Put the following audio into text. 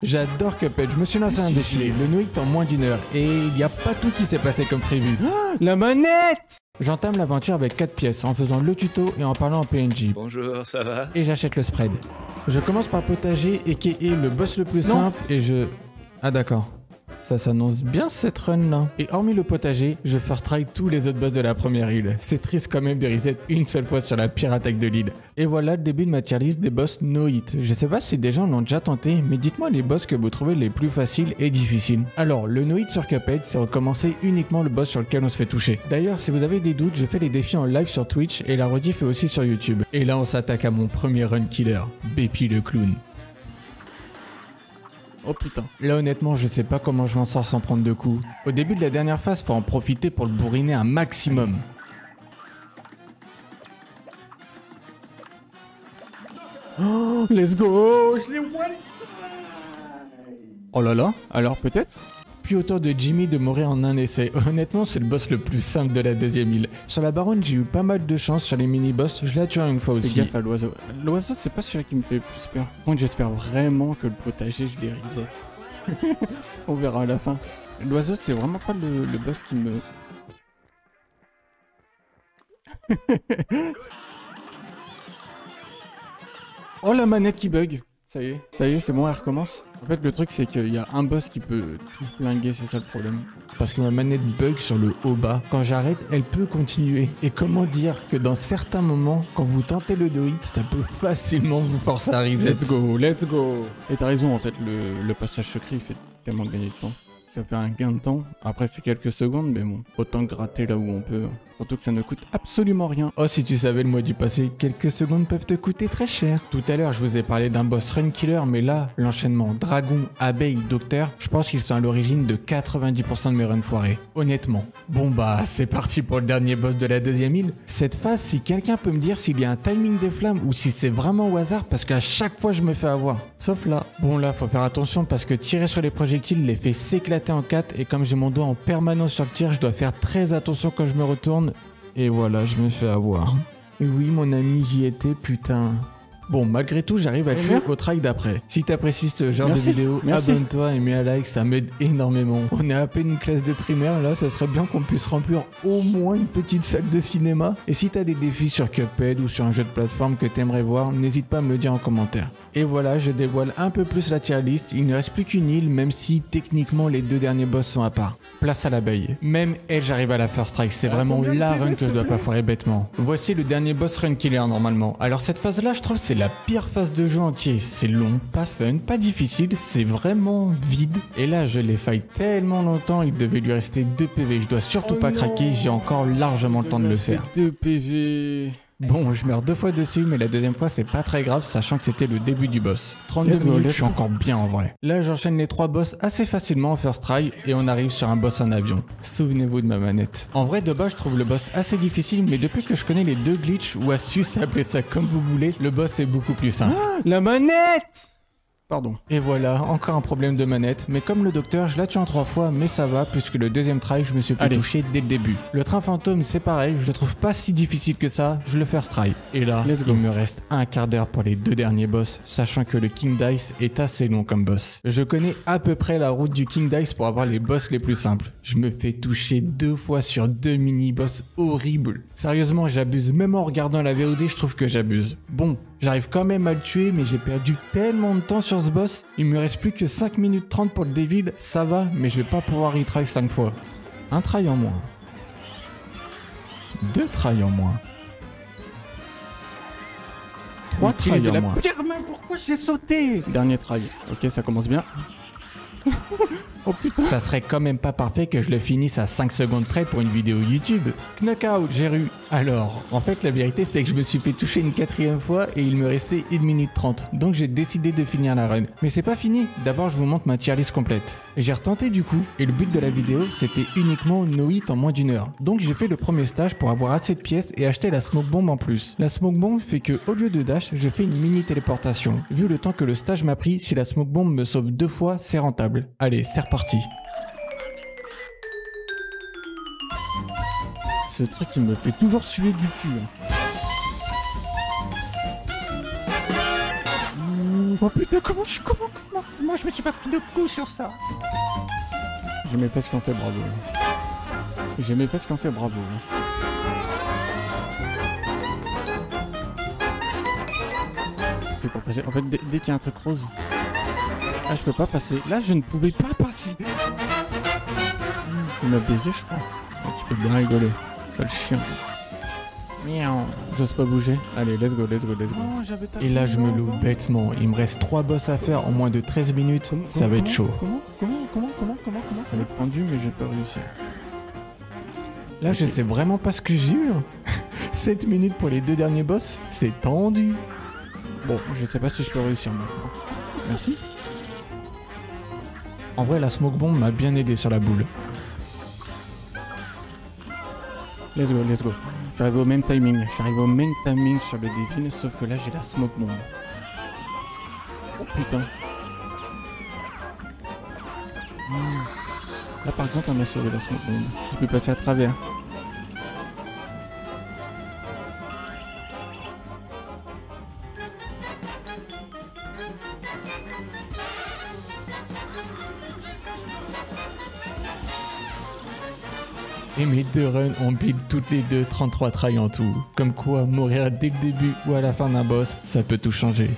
J'adore Cuphead, je me suis lancé un défi, le no hit en moins d'1 heure, et il n'y a pas tout qui s'est passé comme prévu. La manette! J'entame l'aventure avec 4 pièces, en faisant le tuto et en parlant en PNJ. Bonjour, ça va? Et j'achète le spread. Je commence par le potager, et qui est le boss le plus simple, et je... Ah d'accord. Ça s'annonce bien cette run là. Et hormis le potager, je first try tous les autres boss de la première île. C'est triste quand même de reset une seule fois sur la pire attaque de l'île. Et voilà le début de ma tier list des boss no hit. Je sais pas si des gens l'ont déjà tenté, mais dites-moi les boss que vous trouvez les plus faciles et difficiles. Alors, le no hit sur Cuphead, c'est recommencer uniquement le boss sur lequel on se fait toucher. D'ailleurs, si vous avez des doutes, je fais les défis en live sur Twitch et la rediff est aussi sur YouTube. Et là, on s'attaque à mon premier run killer, Beppy le clown. Oh putain. Là honnêtement je sais pas comment je m'en sors sans prendre de coups. Au début de la dernière phase faut en profiter pour le bourriner un maximum. Oh let's go. Je l'ai one. Oh là là, alors peut-être. Puis au tour de Jimmy de mourir en un essai. Honnêtement c'est le boss le plus simple de la deuxième île. Sur la baronne j'ai eu pas mal de chance sur les mini-boss, je l'ai tué une fois aussi. Fais gaffe à l'oiseau. L'oiseau c'est pas celui qui me fait plus peur. Par contre j'espère vraiment que le potager je les reset. On verra à la fin. L'oiseau c'est vraiment pas le boss qui me... Oh la manette qui bug. Ça y est, c'est bon, elle recommence. En fait, le truc, c'est qu'il y a un boss qui peut tout flinguer, c'est ça le problème. Parce que ma manette bug sur le haut bas. Quand j'arrête, elle peut continuer. Et comment dire que dans certains moments, quand vous tentez le no hit, ça peut facilement vous forcer à reset. Let's go. Et t'as raison, en fait, le passage secret, il fait tellement gagner de temps. Ça fait un gain de temps. Après, c'est quelques secondes, mais bon, autant gratter là où on peut. Surtout que ça ne coûte absolument rien. Oh, si tu savais le mois du passé, quelques secondes peuvent te coûter très cher. Tout à l'heure, je vous ai parlé d'un boss run killer, mais là, l'enchaînement dragon, abeille, docteur, je pense qu'ils sont à l'origine de 90% de mes runs foirés. Honnêtement. Bon bah, c'est parti pour le dernier boss de la deuxième île. Cette phase, si quelqu'un peut me dire s'il y a un timing des flammes ou si c'est vraiment au hasard, parce qu'à chaque fois, je me fais avoir. Sauf là. Bon là, faut faire attention parce que tirer sur les projectiles les fait s'éclater en 4 et comme j'ai mon doigt en permanence sur le tir, je dois faire très attention quand je me retourne. Et voilà, je me fais avoir. Et oui, mon ami, j'y étais, putain. Bon, malgré tout, j'arrive à tuer au try d'après. Si t'apprécies ce genre de vidéo, abonne-toi et mets un like, ça m'aide énormément. On est à peine une classe de primaire, là, ça serait bien qu'on puisse remplir au moins une petite salle de cinéma. Et si t'as des défis sur Cuphead ou sur un jeu de plateforme que t'aimerais voir, n'hésite pas à me le dire en commentaire. Et voilà, je dévoile un peu plus la tier list, il ne reste plus qu'une île, même si techniquement les deux derniers boss sont à part. Place à l'abeille. Même elle, j'arrive à la first strike, c'est vraiment la run que je dois pas foirer bêtement. Voici le dernier boss run killer normalement. Alors cette phase-là, je trouve c'est la pire phase de jeu entier. C'est long, pas fun, pas difficile, c'est vraiment vide. Et là, je l'ai fight tellement longtemps, il devait lui rester 2 PV. Je dois surtout pas craquer, j'ai encore largement le temps de le faire. 2 PV... Bon, je meurs 2 fois dessus, mais la deuxième fois c'est pas très grave, sachant que c'était le début du boss. 32 minutes, je suis encore bien en vrai. Là, j'enchaîne les 3 boss assez facilement en first try, et on arrive sur un boss en avion. Souvenez-vous de ma manette. En vrai, de base, je trouve le boss assez difficile, mais depuis que je connais les 2 glitches ou astuces, appelez ça comme vous voulez, le boss est beaucoup plus simple. Ah, la manette! Pardon. Et voilà, encore un problème de manette, mais comme le docteur, je la tue en 3 fois, mais ça va, puisque le deuxième try, je me suis fait toucher dès le début. Le train fantôme, c'est pareil, je le trouve pas si difficile que ça, je le first try. Et là, il me reste un quart d'heure pour les 2 derniers boss, sachant que le King Dice est assez long comme boss. Je connais à peu près la route du King Dice pour avoir les boss les plus simples. Je me fais toucher 2 fois sur 2 mini-boss horribles. Sérieusement, j'abuse, même en regardant la VOD, je trouve que j'abuse. Bon, j'arrive quand même à le tuer, mais j'ai perdu tellement de temps sur ce boss. Il me reste plus que 5 minutes 30 pour le Devil, ça va, mais je vais pas pouvoir retry 5 fois. Un try en moins. 2 try en moins. 3 try en moins. Pourquoi j'ai sauté? Dernier try. Ok, ça commence bien. Oh putain. Ça serait quand même pas parfait que je le finisse à 5 secondes près pour une vidéo YouTube. Knockout, j'ai eu. Alors, en fait la vérité c'est que je me suis fait toucher une 4e fois et il me restait 1 minute 30. Donc j'ai décidé de finir la run. Mais c'est pas fini, d'abord je vous montre ma tier list complète. J'ai retenté du coup, et le but de la vidéo c'était uniquement no hit en moins d'1 heure. Donc j'ai fait le premier stage pour avoir assez de pièces et acheter la smoke bomb en plus. La smoke bomb fait que au lieu de dash, je fais une mini téléportation. Vu le temps que le stage m'a pris, si la smoke bomb me sauve 2 fois, c'est rentable. Allez, c'est reparti. Ce truc il me fait toujours suer du cul. Oh putain, comment Moi, je me suis pas pris de coup sur ça. J'aimais pas ce qu'on fait, bravo. J'aimais pas ce qu'on fait, bravo. C'est pour passer. En fait, dès qu'il y a un truc rose. Ah, je peux pas passer. Là, je ne pouvais pas passer. Il m'a baisé, je crois. Ah, tu peux bien rigoler. Sale chien. Miaou. J'ose pas bouger. Allez, let's go, let's go, let's go. Non, j'avais tapé Et là, je me loupe non. bêtement. Il me reste 3 boss à faire en moins de 13 minutes. Ça va être chaud. Comment Elle est tendue, mais j'ai pas réussi. Là, je sais vraiment pas ce que j'ai eu. 7 minutes pour les 2 derniers boss, c'est tendu. Bon, je sais pas si je peux réussir maintenant. Merci. En vrai, la smoke bomb m'a bien aidé sur la boule. Let's go, let's go. Je suis arrivé au même timing. Je suis arrivé au même timing sur le Devil, sauf que là, j'ai la smoke bomb. Oh putain. Là, par exemple, on m'a sauvé la smoke bomb. Je peux passer à travers. Et mes 2 runs ont build toutes les deux 33 tries en tout. Comme quoi, mourir dès le début ou à la fin d'un boss, ça peut tout changer.